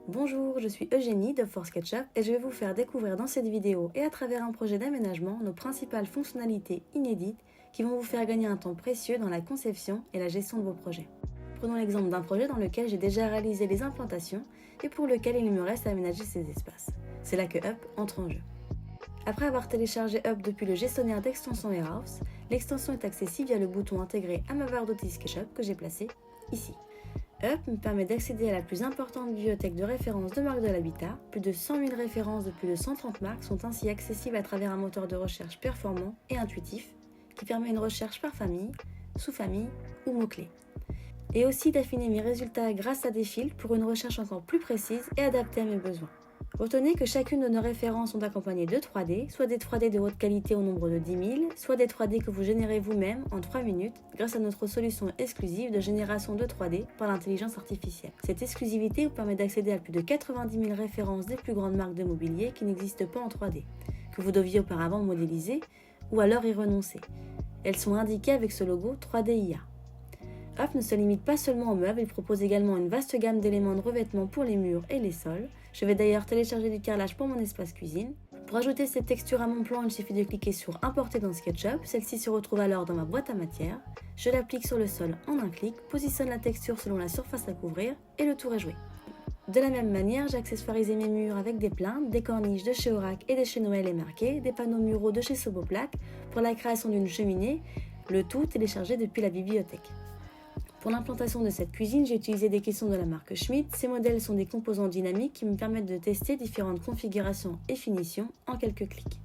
Bonjour, je suis Eugénie de For SketchUp et je vais vous faire découvrir dans cette vidéo et à travers un projet d'aménagement nos principales fonctionnalités inédites qui vont vous faire gagner un temps précieux dans la conception et la gestion de vos projets. Prenons l'exemple d'un projet dans lequel j'ai déjà réalisé les implantations et pour lequel il me reste à aménager ces espaces. C'est là que Up entre en jeu. Après avoir téléchargé Up depuis le gestionnaire d'extension Warehouse, l'extension est accessible via le bouton intégré à ma barre d'outils SketchUp que j'ai placé ici. Up me permet d'accéder à la plus importante bibliothèque de références de marques de l'habitat. Plus de 100 000 références de plus de 130 marques sont ainsi accessibles à travers un moteur de recherche performant et intuitif qui permet une recherche par famille, sous-famille ou mots-clés. Et aussi d'affiner mes résultats grâce à des filtres pour une recherche encore plus précise et adaptée à mes besoins. Retenez que chacune de nos références sont accompagnées de 3D, soit des 3D de haute qualité au nombre de 10 000, soit des 3D que vous générez vous-même en 3 minutes grâce à notre solution exclusive de génération de 3D par l'intelligence artificielle. Cette exclusivité vous permet d'accéder à plus de 90 000 références des plus grandes marques de mobilier qui n'existent pas en 3D, que vous deviez auparavant modéliser ou alors y renoncer. Elles sont indiquées avec ce logo 3D IA. Up ne se limite pas seulement aux meubles, il propose également une vaste gamme d'éléments de revêtement pour les murs et les sols. Je vais d'ailleurs télécharger du carrelage pour mon espace cuisine. Pour ajouter cette texture à mon plan, il suffit de cliquer sur Importer dans SketchUp. Celle-ci se retrouve alors dans ma boîte à matière. Je l'applique sur le sol en un clic, positionne la texture selon la surface à couvrir et le tour est joué. De la même manière, j'ai accessoirisé mes murs avec des plaintes, des corniches de chez Orac et de chez Noël et Marqué, des panneaux muraux de chez Soboplaque pour la création d'une cheminée, le tout téléchargé depuis la bibliothèque. Pour l'implantation de cette cuisine, j'ai utilisé des caissons de la marque Schmidt. Ces modèles sont des composants dynamiques qui me permettent de tester différentes configurations et finitions en quelques clics.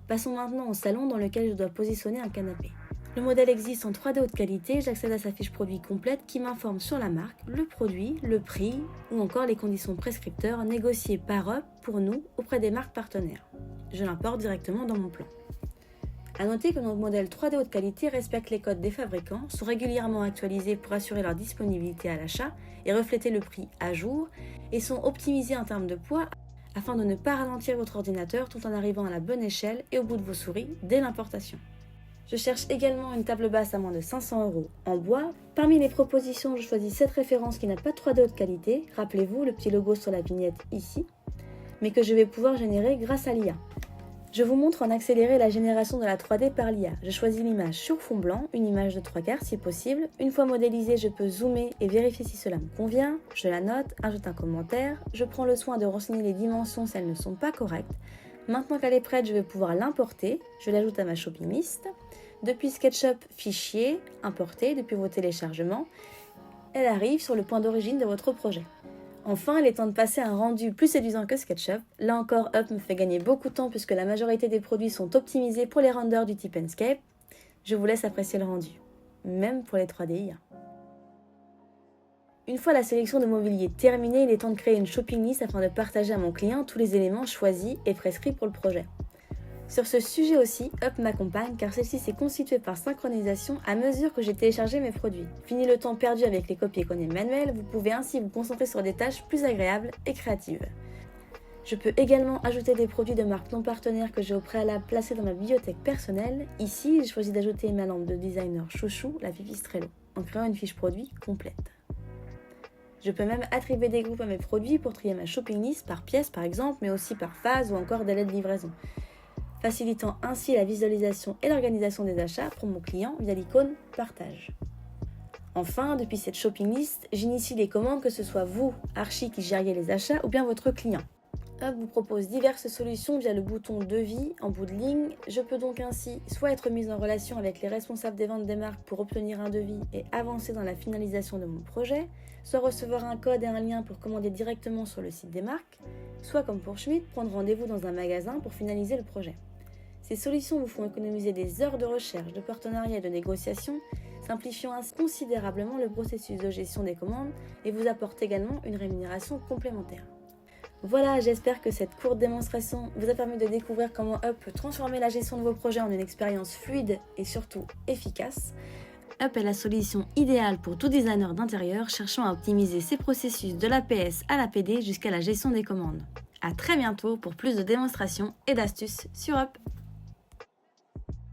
Passons maintenant au salon dans lequel je dois positionner un canapé. Le modèle existe en 3D haute qualité, j'accède à sa fiche produit complète qui m'informe sur la marque, le produit, le prix ou encore les conditions prescripteurs négociées par Up pour nous auprès des marques partenaires. Je l'importe directement dans mon plan. A noter que nos modèles 3D haute qualité respectent les codes des fabricants, sont régulièrement actualisés pour assurer leur disponibilité à l'achat et refléter le prix à jour, et sont optimisés en termes de poids afin de ne pas ralentir votre ordinateur tout en arrivant à la bonne échelle et au bout de vos souris dès l'importation. Je cherche également une table basse à moins de 500 € en bois. Parmi les propositions, je choisis cette référence qui n'a pas de 3D haute qualité, rappelez-vous le petit logo sur la vignette ici, mais que je vais pouvoir générer grâce à l'IA. Je vous montre en accéléré la génération de la 3D par l'IA. Je choisis l'image sur fond blanc, une image de 3/4 si possible. Une fois modélisée, je peux zoomer et vérifier si cela me convient. Je la note, ajoute un commentaire. Je prends le soin de renseigner les dimensions si elles ne sont pas correctes. Maintenant qu'elle est prête, je vais pouvoir l'importer. Je l'ajoute à ma shopping list. Depuis SketchUp, fichier, importer depuis vos téléchargements. Elle arrive sur le point d'origine de votre projet. Enfin, il est temps de passer à un rendu plus séduisant que SketchUp. Là encore, Up me fait gagner beaucoup de temps puisque la majorité des produits sont optimisés pour les renders du type Enscape. Je vous laisse apprécier le rendu, même pour les 3D IA. Une fois la sélection de mobilier terminée, il est temps de créer une shopping list afin de partager à mon client tous les éléments choisis et prescrits pour le projet. Sur ce sujet aussi, Up m'accompagne car celle-ci s'est constituée par synchronisation à mesure que j'ai téléchargé mes produits. Fini le temps perdu avec les copier-coller manuels, vous pouvez ainsi vous concentrer sur des tâches plus agréables et créatives. Je peux également ajouter des produits de marques non partenaires que j'ai au préalable placés dans ma bibliothèque personnelle. Ici, j'ai choisi d'ajouter ma lampe de designer chouchou, la Pipistrello, en créant une fiche produit complète. Je peux même attribuer des groupes à mes produits pour trier ma shopping list par pièce par exemple, mais aussi par phase ou encore délai de livraison, facilitant ainsi la visualisation et l'organisation des achats pour mon client via l'icône « Partage ». Enfin, depuis cette shopping list, j'initie les commandes que ce soit vous, Archie, qui gériez les achats ou bien votre client. Up vous propose diverses solutions via le bouton « Devis » en bout de ligne. Je peux donc ainsi soit être mise en relation avec les responsables des ventes des marques pour obtenir un devis et avancer dans la finalisation de mon projet, soit recevoir un code et un lien pour commander directement sur le site des marques, soit comme pour Schmidt, prendre rendez-vous dans un magasin pour finaliser le projet. Ces solutions vous font économiser des heures de recherche, de partenariat et de négociation, simplifiant ainsi considérablement le processus de gestion des commandes et vous apportent également une rémunération complémentaire. Voilà, j'espère que cette courte démonstration vous a permis de découvrir comment Up peut transformer la gestion de vos projets en une expérience fluide et surtout efficace. Up est la solution idéale pour tout designer d'intérieur cherchant à optimiser ses processus de l'APS à l'APD jusqu'à la gestion des commandes. À très bientôt pour plus de démonstrations et d'astuces sur Up.